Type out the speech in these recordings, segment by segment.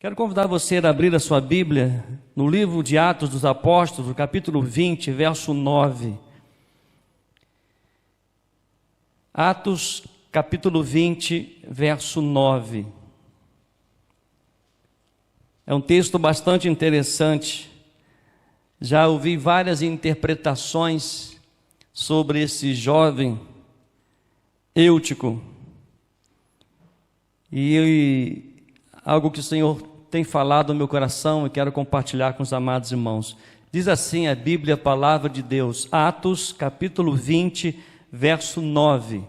Quero convidar você a abrir a sua Bíblia no livro de Atos dos Apóstolos, capítulo 20, verso 9. Atos, capítulo 20, verso 9. É um texto bastante interessante. Já ouvi várias interpretações sobre esse jovem Eutico. E algo que o Senhor tem falado no meu coração e quero compartilhar com os amados irmãos. Diz assim a Bíblia, a palavra de Deus, Atos, capítulo 20, verso 9.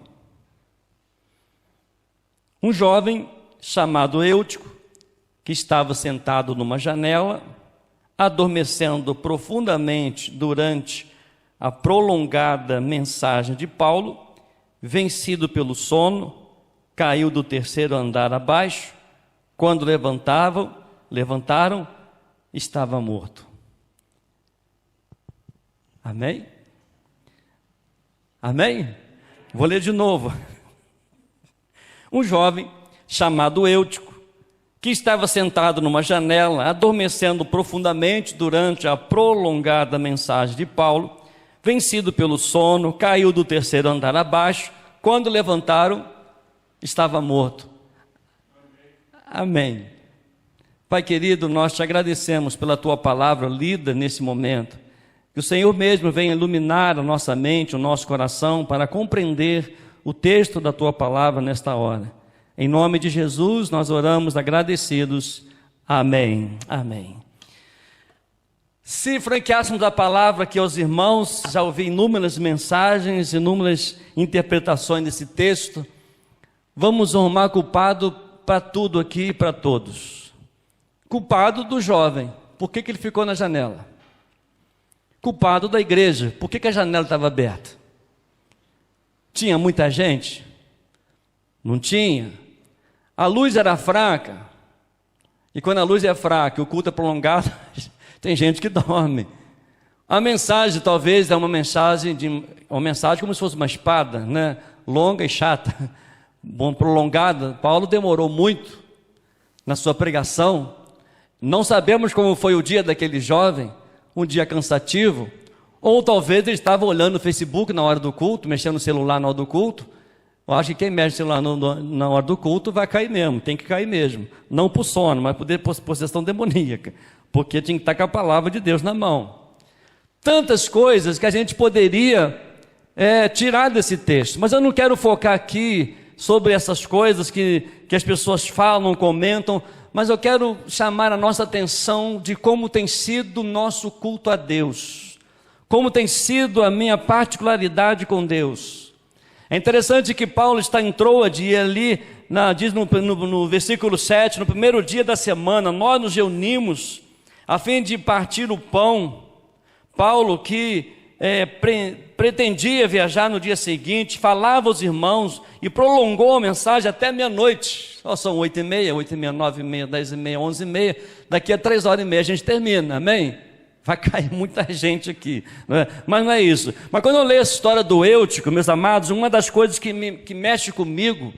Um jovem chamado Eutico, que estava sentado numa janela, adormecendo profundamente durante a prolongada mensagem de Paulo, vencido pelo sono, caiu do terceiro andar abaixo. Quando levantaram, estava morto. Amém? Amém? Vou ler de novo. Um jovem chamado Eutico, que estava sentado numa janela, adormecendo profundamente durante a prolongada mensagem de Paulo, vencido pelo sono, caiu do terceiro andar abaixo. Quando levantaram, estava morto. Amém. Pai querido, nós te agradecemos pela tua palavra lida nesse momento. Que o Senhor mesmo venha iluminar a nossa mente, o nosso coração, para compreender o texto da tua palavra nesta hora. Em nome de Jesus, nós oramos agradecidos. Amém. Amém. Se franqueássemos a palavra aqui aos irmãos, já ouvi inúmeras mensagens, inúmeras interpretações desse texto. Vamos arrumar culpado para tudo aqui e para todos. Culpado do jovem, por que ele ficou na janela? Culpado da igreja, por que a janela estava aberta? Tinha muita gente? Não tinha. A luz era fraca, e quando a luz é fraca e o culto é prolongado, tem gente que dorme. A mensagem talvez é uma mensagem como se fosse uma espada, né? Longa e chata. Bom, prolongada. Paulo demorou muito na sua pregação. Não sabemos como foi o dia daquele jovem, um dia cansativo, ou talvez ele estava olhando o Facebook na hora do culto, mexendo no celular na hora do culto. Eu acho que quem mexe no celular na hora do culto vai cair mesmo, tem que cair mesmo, não por sono, mas por possessão demoníaca, porque tinha que estar com a palavra de Deus na mão. Tantas coisas que a gente poderia tirar desse texto, mas eu não quero focar aqui sobre essas coisas que as pessoas falam, comentam, mas eu quero chamar a nossa atenção de como tem sido o nosso culto a Deus, como tem sido a minha particularidade com Deus. É interessante que Paulo está em Troade e ali, diz no versículo 7, no primeiro dia da semana, nós nos reunimos a fim de partir o pão. Paulo que pretendia viajar no dia seguinte, falava aos irmãos e prolongou a mensagem até meia-noite. São 8h30, 8h30, 9h30, 10h30, 11h30. Daqui a 3h30 a gente termina, amém? Vai cair muita gente aqui, não é? Mas não é isso. Mas quando eu leio essa história do Eutico, meus amados, uma das coisas que mexe comigo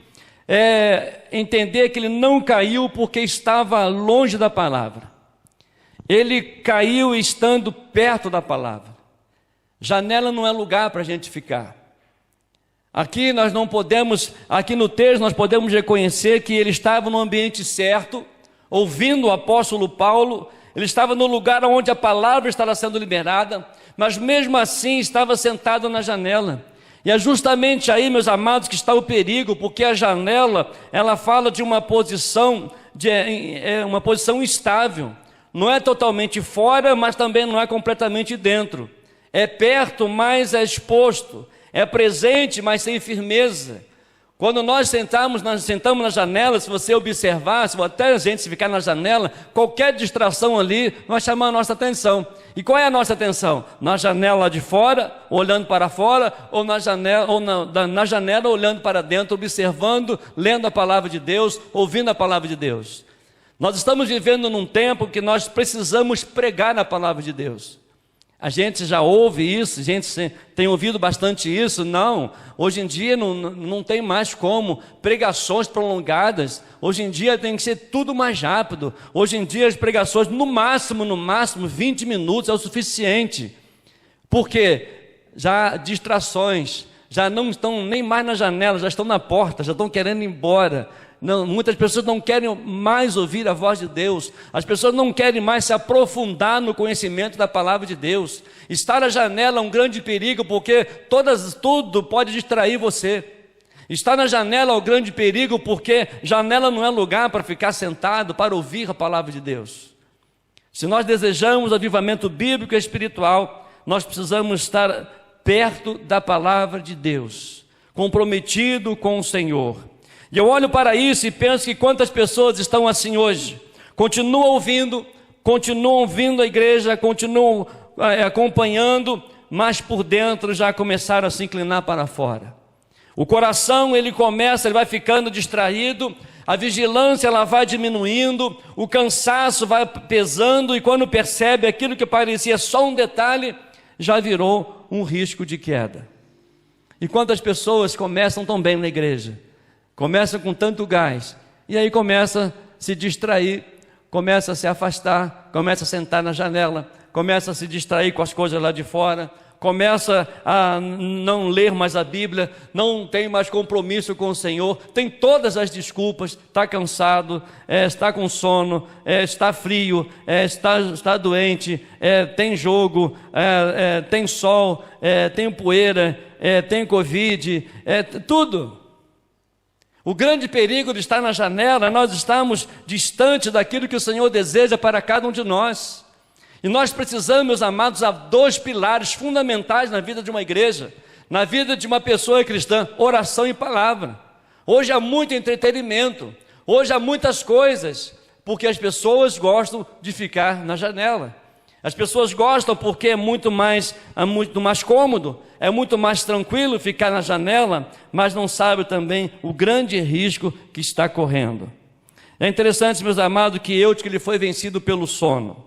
é entender que ele não caiu porque estava longe da palavra. Ele caiu estando perto da palavra. Janela não é lugar para a gente ficar. Aqui nós não podemos, aqui no texto nós podemos reconhecer que ele estava no ambiente certo, ouvindo o apóstolo Paulo. Ele estava no lugar onde a palavra estava sendo liberada, mas mesmo assim estava sentado na janela. E é justamente aí, meus amados, que está o perigo, porque a janela, ela fala de uma posição, uma posição instável. Não é totalmente fora, mas também não é completamente dentro. É perto, mas é exposto. É presente, mas sem firmeza. Quando nós sentamos na janela, se você observar, se até a gente ficar na janela, qualquer distração ali vai chamar a nossa atenção. E qual é a nossa atenção? Na janela de fora, olhando para fora, ou na janela olhando para dentro, observando, lendo a palavra de Deus, ouvindo a palavra de Deus. Nós estamos vivendo num tempo que nós precisamos pregar a palavra de Deus. A gente já ouve isso, a gente tem ouvido bastante isso. Não, hoje em dia não tem mais como pregações prolongadas. Hoje em dia tem que ser tudo mais rápido. Hoje em dia as pregações, no máximo 20 minutos é o suficiente. Porque já distrações, já não estão nem mais na janela, já estão na porta, já estão querendo ir embora. Não, muitas pessoas não querem mais ouvir a voz de Deus. As pessoas não querem mais se aprofundar no conhecimento da palavra de Deus. Estar à janela é um grande perigo, porque tudo pode distrair você. Estar na janela é um grande perigo, porque janela não é lugar para ficar sentado, para ouvir a palavra de Deus. Se nós desejamos avivamento bíblico e espiritual, nós precisamos estar perto da palavra de Deus, comprometido com o Senhor. E eu olho para isso e penso que quantas pessoas estão assim hoje, continuam vindo à igreja, continuam acompanhando, mas por dentro já começaram a se inclinar para fora. O coração ele vai ficando distraído, a vigilância ela vai diminuindo, o cansaço vai pesando, e quando percebe aquilo que parecia só um detalhe, já virou um risco de queda. E quantas pessoas começam tão bem na igreja, começa com tanto gás, e aí começa a se distrair, começa a se afastar, começa a sentar na janela, começa a se distrair com as coisas lá de fora, começa a não ler mais a Bíblia, não tem mais compromisso com o Senhor, tem todas as desculpas, está cansado, está com sono, está frio, está doente, tem jogo, tem sol, tem poeira, tem Covid, tudo. O grande perigo de estar na janela, nós estamos distante daquilo que o Senhor deseja para cada um de nós. E nós precisamos, meus amados, há dois pilares fundamentais na vida de uma igreja, na vida de uma pessoa cristã: oração e palavra. Hoje há muito entretenimento, hoje há muitas coisas, porque as pessoas gostam de ficar na janela. As pessoas gostam porque é muito mais cômodo, é muito mais tranquilo ficar na janela, mas não sabe também o grande risco que está correndo. É interessante, meus amados, que ele foi vencido pelo sono.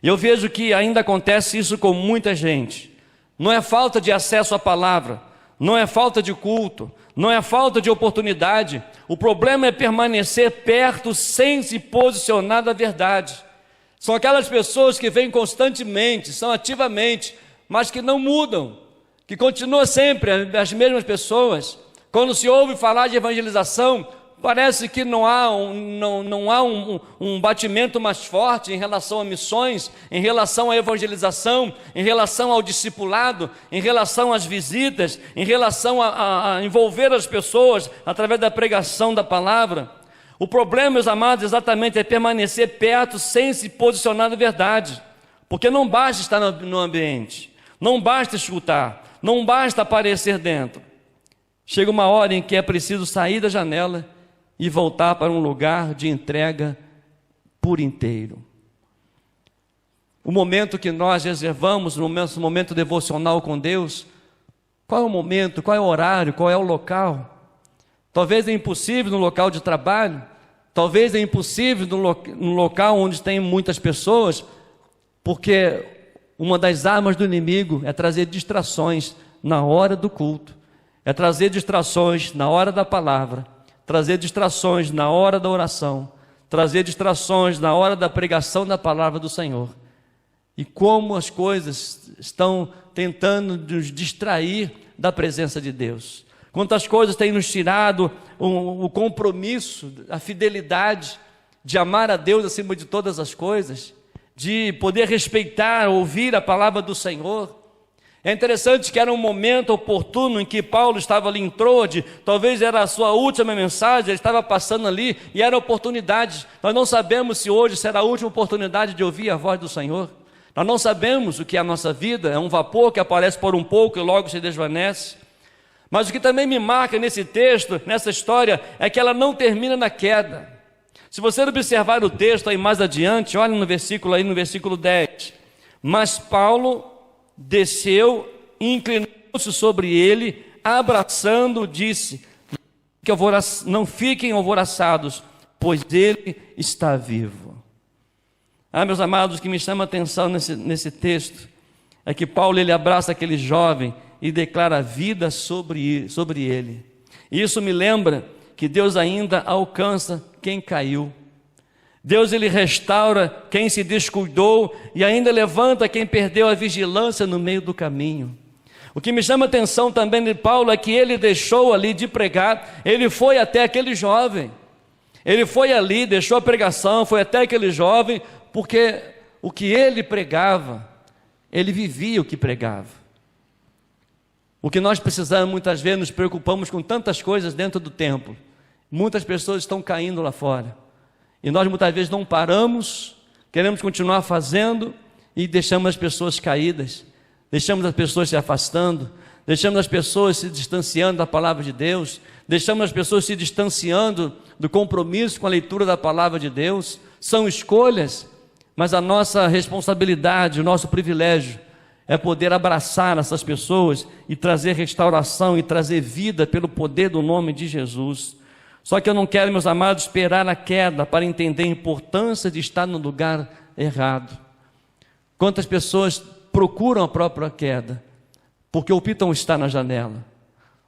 E eu vejo que ainda acontece isso com muita gente. Não é falta de acesso à palavra, não é falta de culto, não é falta de oportunidade. O problema é permanecer perto sem se posicionar na verdade. São aquelas pessoas que vêm constantemente, são ativamente, mas que não mudam, que continuam sempre as mesmas pessoas. Quando se ouve falar de evangelização, parece que não há um batimento mais forte em relação a missões, em relação à evangelização, em relação ao discipulado, em relação às visitas, em relação a envolver as pessoas através da pregação da palavra. O problema, meus amados, exatamente é permanecer perto sem se posicionar na verdade, porque não basta estar no ambiente, não basta escutar, não basta aparecer dentro. Chega uma hora em que é preciso sair da janela e voltar para um lugar de entrega por inteiro. O momento que nós reservamos no nosso momento devocional com Deus, qual é o momento, qual é o horário, qual é o local? Talvez é impossível no local de trabalho, talvez é impossível no local onde tem muitas pessoas, porque uma das armas do inimigo é trazer distrações na hora do culto, é trazer distrações na hora da palavra, trazer distrações na hora da oração, trazer distrações na hora da pregação da palavra do Senhor. E como as coisas estão tentando nos distrair da presença de Deus. Quantas coisas têm nos tirado o compromisso, a fidelidade de amar a Deus acima de todas as coisas, de poder respeitar, ouvir a palavra do Senhor. É interessante que era um momento oportuno em que Paulo estava ali em Troade, talvez era a sua última mensagem, ele estava passando ali e era oportunidade. Nós não sabemos se hoje será a última oportunidade de ouvir a voz do Senhor. Nós não sabemos o que é a nossa vida, é um vapor que aparece por um pouco e logo se desvanece. Mas o que também me marca nesse texto, nessa história, é que ela não termina na queda. Se você observar o texto aí mais adiante, olha no versículo 10. Mas Paulo desceu, inclinou-se sobre ele, abraçando, disse: não fiquem alvoroçados, pois ele está vivo. Meus amados, o que me chama a atenção nesse texto é que Paulo ele abraça aquele jovem e declara a vida sobre ele. E isso me lembra que Deus ainda alcança quem caiu. Deus ele restaura quem se descuidou e ainda levanta quem perdeu a vigilância no meio do caminho. O que me chama a atenção também de Paulo é que ele deixou ali de pregar, ele foi até aquele jovem. Ele foi ali, deixou a pregação, foi até aquele jovem, porque o que ele pregava, ele vivia o que pregava. O que nós precisamos, muitas vezes, nos preocupamos com tantas coisas dentro do templo. Muitas pessoas estão caindo lá fora. E nós muitas vezes não paramos, queremos continuar fazendo e deixamos as pessoas caídas, deixamos as pessoas se afastando, deixamos as pessoas se distanciando da palavra de Deus, deixamos as pessoas se distanciando do compromisso com a leitura da palavra de Deus. São escolhas, mas a nossa responsabilidade, o nosso privilégio é poder abraçar essas pessoas e trazer restauração e trazer vida pelo poder do nome de Jesus. Só que eu não quero, meus amados, esperar a queda para entender a importância de estar no lugar errado. Quantas pessoas procuram a própria queda, porque optam estar na janela,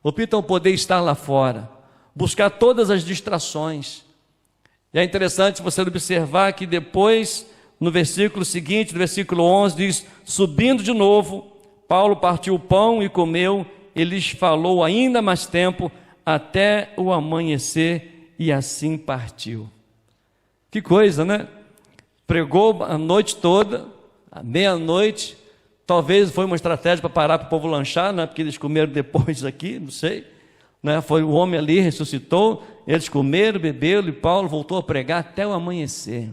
optam poder estar lá fora, buscar todas as distrações. E é interessante você observar que depois, no versículo seguinte, no versículo 11, diz: subindo de novo, Paulo partiu o pão e comeu, e lhes falou ainda mais tempo, até o amanhecer, e assim partiu. Que coisa, né? Pregou a noite toda, à meia-noite. Talvez foi uma estratégia para parar para o povo lanchar, né? Porque eles comeram depois aqui, não sei, né? Foi o homem ali, ressuscitou, eles comeram, beberam, e Paulo voltou a pregar até o amanhecer.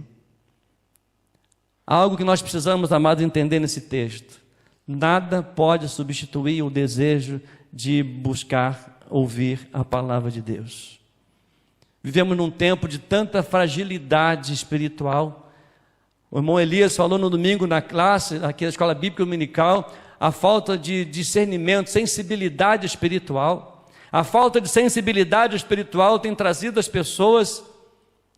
Algo que nós precisamos, amados, entender nesse texto: nada pode substituir o desejo de buscar ouvir a palavra de Deus. Vivemos num tempo de tanta fragilidade espiritual. O irmão Elias falou no domingo na classe, aqui na escola bíblica dominical, a falta de discernimento, sensibilidade espiritual. A falta de sensibilidade espiritual tem trazido as pessoas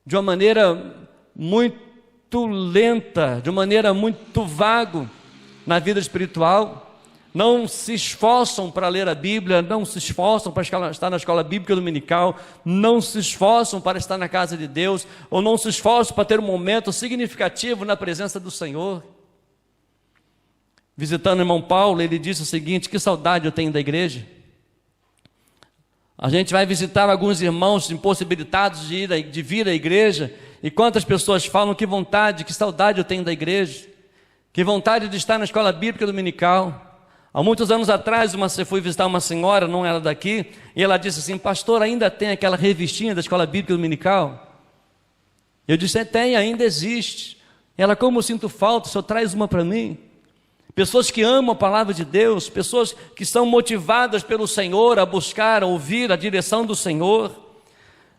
de uma maneira muito lenta, de uma maneira muito vaga na vida espiritual. Não se esforçam para ler a Bíblia, não se esforçam para estar na escola bíblica dominical, não se esforçam para estar na casa de Deus, ou não se esforçam para ter um momento significativo na presença do Senhor. Visitando o irmão Paulo, ele disse o seguinte: que saudade eu tenho da igreja. A gente vai visitar alguns irmãos impossibilitados de vir à igreja, e quantas pessoas falam: que vontade, que saudade eu tenho da igreja, que vontade de estar na escola bíblica dominical. Há muitos anos atrás, eu fui visitar uma senhora, não era daqui, e ela disse assim: pastor, ainda tem aquela revistinha da escola bíblica dominical? Eu disse: tem, ainda existe. Ela: como eu sinto falta, o senhor traz uma para mim. Pessoas que amam a palavra de Deus, pessoas que são motivadas pelo Senhor a buscar, a ouvir a direção do Senhor.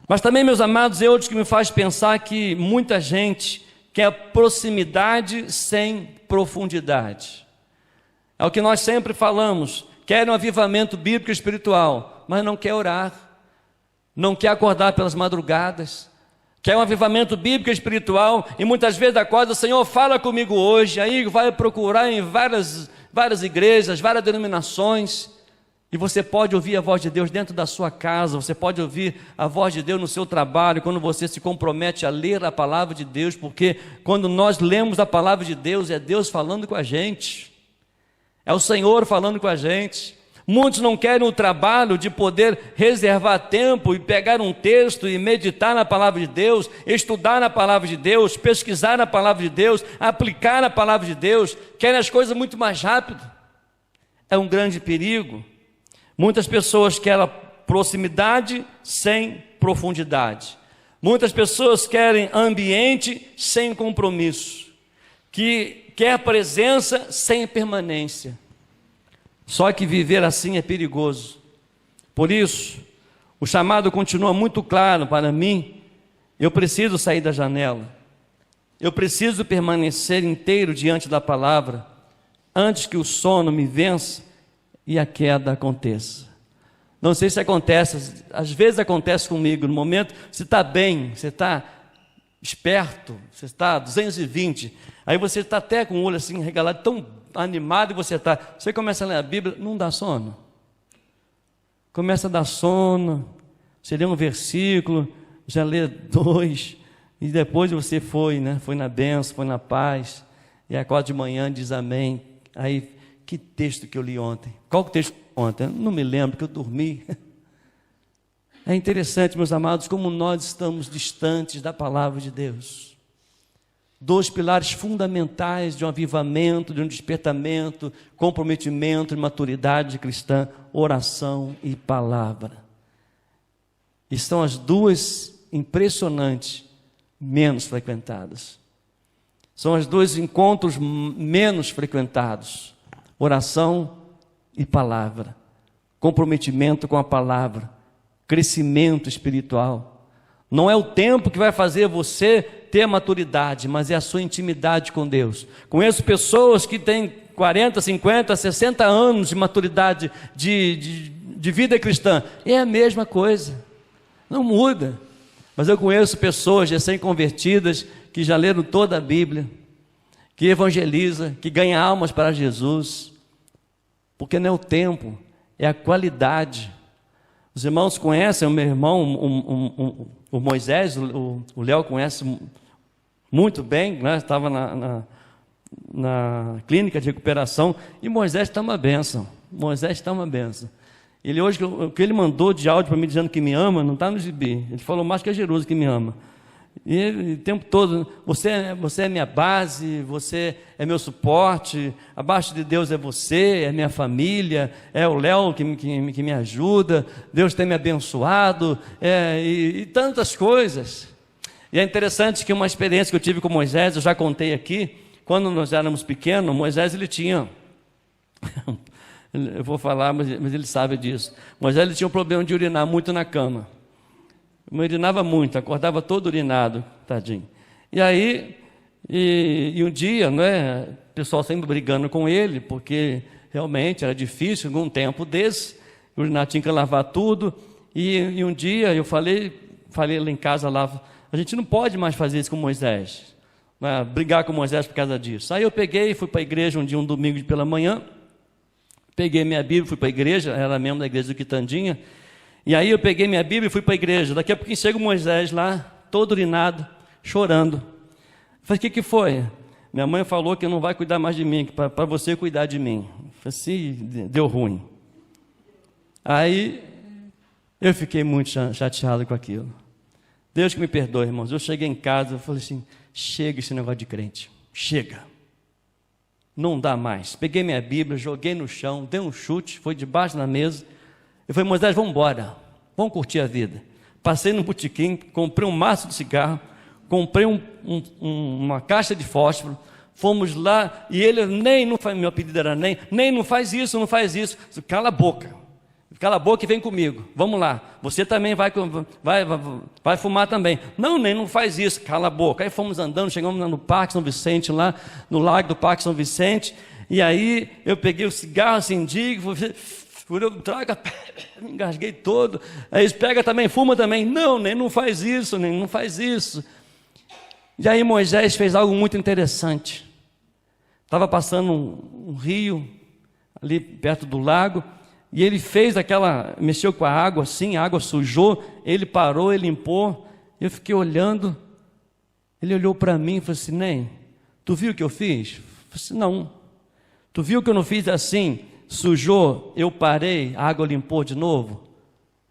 Mas também, meus amados, é outro que me faz pensar que muita gente quer proximidade sem profundidade. É o que nós sempre falamos: quer um avivamento bíblico e espiritual, mas não quer orar, não quer acordar pelas madrugadas, quer um avivamento bíblico e espiritual, e muitas vezes acorda: Senhor, fala comigo hoje. Aí vai procurar em várias igrejas, várias denominações, e você pode ouvir a voz de Deus dentro da sua casa, você pode ouvir a voz de Deus no seu trabalho, quando você se compromete a ler a palavra de Deus, porque quando nós lemos a palavra de Deus, é Deus falando com a gente. É o Senhor falando com a gente. Muitos não querem o trabalho de poder reservar tempo e pegar um texto e meditar na palavra de Deus, estudar na palavra de Deus, pesquisar na palavra de Deus, aplicar na palavra de Deus. Querem as coisas muito mais rápido. É um grande perigo. Muitas pessoas querem proximidade sem profundidade. Muitas pessoas querem ambiente sem compromisso, que quer presença sem permanência. Só que viver assim é perigoso. Por isso, o chamado continua muito claro para mim. Eu preciso sair da janela. Eu preciso permanecer inteiro diante da palavra, antes que o sono me vença e a queda aconteça. Não sei se acontece, às vezes acontece comigo, no momento, você está bem, você está esperto, você está 220, aí você está até com o olho assim regalado, tão animado, e você começa a ler a Bíblia, não dá sono. Começa a dar sono, você lê um versículo, já lê 2, e depois você foi na bênção, foi na paz, e acorda de manhã e diz amém. Aí, que texto que eu li ontem? Qual texto ontem? Eu não me lembro, que eu dormi. É interessante, meus amados, como nós estamos distantes da palavra de Deus. 2 pilares fundamentais de um avivamento, de um despertamento, comprometimento e maturidade cristã: oração e palavra. E são as duas impressionantes menos frequentadas. São os 2 encontros menos frequentados: oração e palavra, comprometimento com a palavra, crescimento espiritual. Não é o tempo que vai fazer você ter maturidade, mas é a sua intimidade com Deus. Conheço pessoas que têm 40, 50, 60 anos de maturidade de vida cristã, é a mesma coisa, não muda. Mas eu conheço pessoas recém-convertidas que já leram toda a Bíblia, que evangeliza, que ganha almas para Jesus, porque não é o tempo, é a qualidade. Os irmãos conhecem o meu irmão, o Moisés, o Léo conhece muito bem, né? Estava na clínica de recuperação, e Moisés está uma bênção. Moisés está uma bênção. Ele hoje, o que ele mandou de áudio para mim dizendo que me ama, não está no gibi. Ele falou mais que a Jerusa que me ama. E ele, o tempo todo, você é minha base, você é meu suporte, abaixo de Deus é você, é minha família, é o Léo que me ajuda, Deus tem me abençoado, e tantas coisas. E é interessante que uma experiência que eu tive com Moisés, eu já contei aqui, quando nós éramos pequenos, Moisés ele tinha, eu vou falar, mas ele sabe disso, Moisés ele tinha um problema de urinar muito na cama. Urinava muito, acordava todo urinado, tadinho. E aí, e um dia, o pessoal sempre brigando com ele, porque realmente era difícil, algum tempo desse, urinar tinha que lavar tudo, e um dia eu falei lá em casa, lá, a gente não pode mais fazer isso com Moisés, brigar com Moisés por causa disso. Aí eu peguei e fui para a igreja um domingo pela manhã, peguei minha Bíblia, fui para a igreja, era membro da igreja do Quitandinha. E aí eu peguei minha Bíblia e fui para a igreja. Daqui a pouquinho chega o Moisés lá, todo urinado, chorando. Eu falei, o que foi? Minha mãe falou que não vai cuidar mais de mim, que para você cuidar de mim. Eu falei assim, deu ruim. Aí eu fiquei muito chateado com aquilo. Deus que me perdoe, irmãos. Eu cheguei em casa, eu falei assim, chega esse negócio de crente, chega. Não dá mais. Peguei minha Bíblia, joguei no chão, dei um chute, foi debaixo da mesa. Eu falei, Moisés, vamos embora, vamos curtir a vida. Passei no botequim, comprei um maço de cigarro, comprei uma caixa de fósforo, fomos lá, e ele meu apelido era não faz isso, não faz isso. Cala a boca e vem comigo, vamos lá, você também vai fumar também. Não faz isso, cala a boca. Aí fomos andando, chegamos no Parque São Vicente, lá no lago do Parque São Vicente, e aí eu peguei o cigarro, acendi, traga, me engasguei todo. Aí eles pega também, fuma também. Não faz isso, não faz isso. E aí Moisés fez algo muito interessante. Estava passando um rio ali perto do lago, e ele mexeu com a água assim, a água sujou, ele parou, ele limpou. Eu fiquei olhando, ele olhou para mim e falou assim, Ney, tu viu o que eu fiz? Eu falei assim, não. Tu viu que eu não fiz assim? Sujou, eu parei, a água limpou de novo?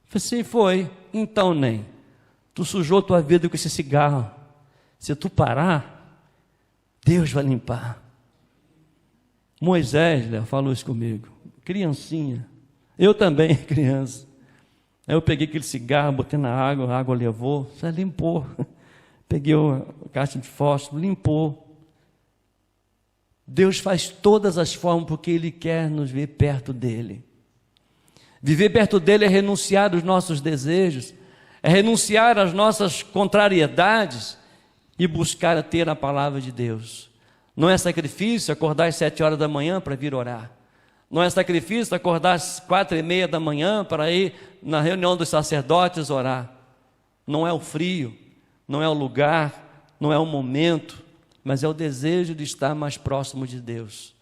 Eu falei, sim, foi. Então, nem, tu sujou tua vida com esse cigarro. Se tu parar, Deus vai limpar. Moisés, Léo, falou isso comigo, criancinha, eu também, criança. Aí eu peguei aquele cigarro, botei na água, a água levou, você limpou. Peguei a caixa de fósforo, limpou. Deus faz todas as formas porque Ele quer nos ver perto dEle. Viver perto dEle é renunciar aos nossos desejos, é renunciar às nossas contrariedades e buscar ter a palavra de Deus. Não é sacrifício acordar às 7 horas da manhã para vir orar. Não é sacrifício acordar às 4:30 da manhã para ir na reunião dos sacerdotes orar. Não é o frio, não é o lugar, não é um momento, mas é o desejo de estar mais próximo de Deus.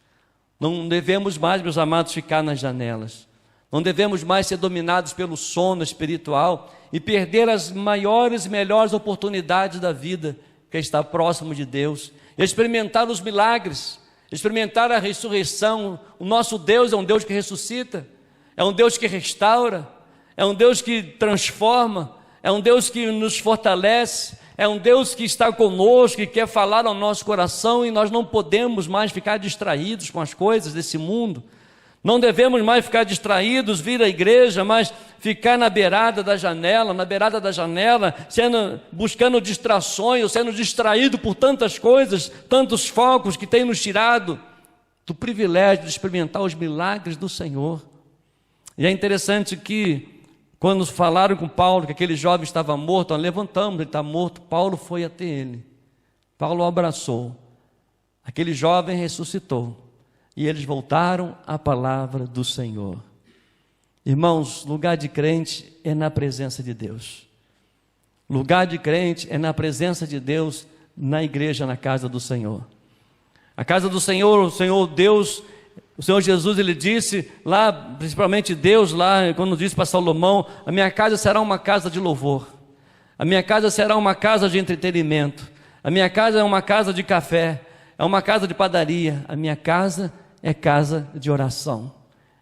Não devemos mais, meus amados, ficar nas janelas. Não devemos mais ser dominados pelo sono espiritual e perder as maiores e melhores oportunidades da vida, que é estar próximo de Deus, experimentar os milagres, experimentar a ressurreição. O nosso Deus é um Deus que ressuscita, é um Deus que restaura, é um Deus que transforma, é um Deus que nos fortalece, é um Deus que está conosco e quer falar ao nosso coração, e nós não podemos mais ficar distraídos com as coisas desse mundo. Não devemos mais ficar distraídos, vir à igreja, mas ficar na beirada da janela, buscando distrações, ou sendo distraído por tantas coisas, tantos focos que têm nos tirado do privilégio de experimentar os milagres do Senhor. E é interessante que, quando falaram com Paulo que aquele jovem estava morto, nós levantamos, ele está morto, Paulo foi até ele, Paulo o abraçou, aquele jovem ressuscitou, e eles voltaram à palavra do Senhor. Irmãos, lugar de crente é na presença de Deus. Lugar de crente é na presença de Deus, na igreja, na casa do Senhor. A casa do Senhor, o Senhor Deus, o Senhor Jesus, ele disse lá, principalmente Deus lá, quando disse para Salomão: a minha casa será uma casa de louvor, a minha casa será uma casa de entretenimento, a minha casa é uma casa de café, é uma casa de padaria, a minha casa é casa de oração,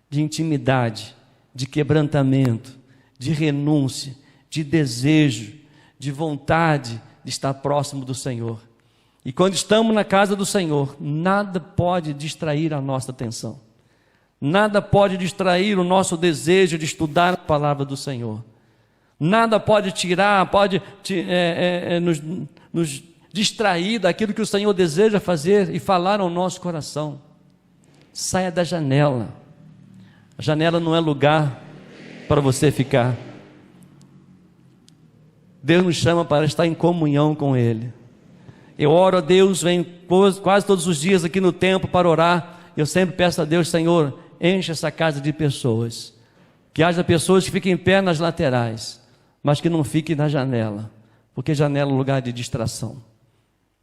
de intimidade, de quebrantamento, de renúncia, de desejo, de vontade de estar próximo do Senhor. E quando estamos na casa do Senhor, nada pode distrair a nossa atenção, nada pode distrair o nosso desejo de estudar a palavra do Senhor, nada pode tirar, nos distrair daquilo que o Senhor deseja fazer e falar ao nosso coração. Saia da janela. A janela não é lugar para você ficar. Deus nos chama para estar em comunhão com Ele. Eu oro a Deus, venho quase todos os dias aqui no templo para orar. Eu sempre peço a Deus: Senhor, enche essa casa de pessoas, que haja pessoas que fiquem em pé nas laterais, mas que não fiquem na janela, porque janela é um lugar de distração,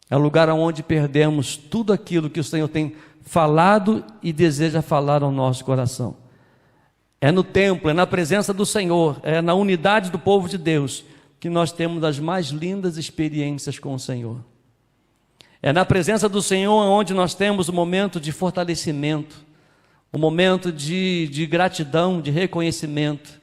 é o lugar onde perdemos tudo aquilo que o Senhor tem falado e deseja falar ao nosso coração. É no templo, é na presença do Senhor, é na unidade do povo de Deus que nós temos as mais lindas experiências com o Senhor. É na presença do Senhor onde nós temos o momento de fortalecimento, o momento de gratidão, de reconhecimento.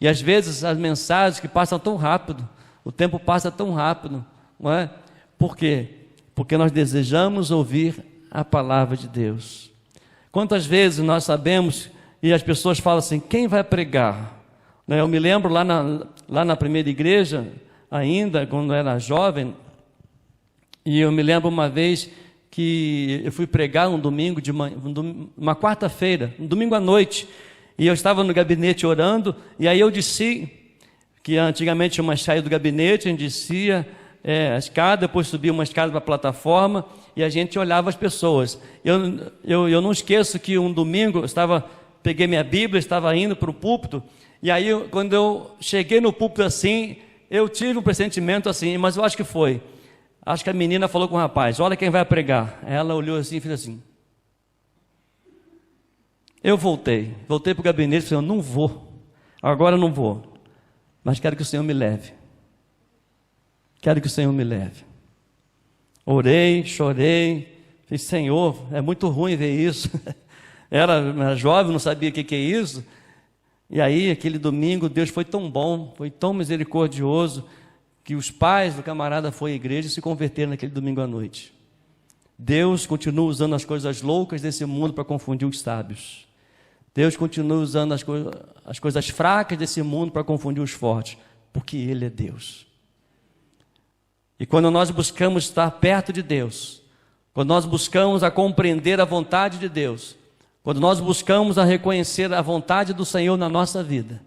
E às vezes as mensagens que passam tão rápido, o tempo passa tão rápido, não é? Por quê? Porque nós desejamos ouvir a palavra de Deus. Quantas vezes nós sabemos, e as pessoas falam assim: quem vai pregar? Eu me lembro lá na primeira igreja, ainda quando eu era jovem, e eu me lembro uma vez que eu fui pregar um domingo, uma quarta-feira, um domingo à noite, e eu estava no gabinete orando, e aí eu desci, que antigamente tinha uma escada do gabinete, a gente descia a escada, depois subia uma escada para a plataforma, e a gente olhava as pessoas. Eu não esqueço que um domingo peguei minha Bíblia, estava indo para o púlpito, e aí quando eu cheguei no púlpito assim, eu tive um pressentimento assim, mas eu acho que a menina falou com o rapaz: olha quem vai pregar. Ela olhou assim e fez assim. Eu voltei para o gabinete e falei: eu não vou, agora eu não vou, mas quero que o Senhor me leve. Quero que o Senhor me leve. Orei, chorei, falei: Senhor, é muito ruim ver isso. Era jovem, não sabia o que é isso. E aí, aquele domingo, Deus foi tão bom, foi tão misericordioso, que os pais do camarada foram à igreja e se converteram naquele domingo à noite. Deus continua usando as coisas loucas desse mundo para confundir os sábios. Deus continua usando as coisas fracas desse mundo para confundir os fortes, porque Ele é Deus. E quando nós buscamos estar perto de Deus, quando nós buscamos a compreender a vontade de Deus, quando nós buscamos a reconhecer a vontade do Senhor na nossa vida,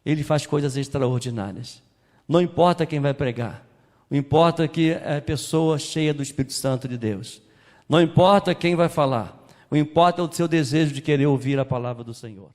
Ele faz coisas extraordinárias. Não importa quem vai pregar, o importa que é a pessoa cheia do Espírito Santo de Deus. Não importa quem vai falar, o importa é o seu desejo de querer ouvir a palavra do Senhor.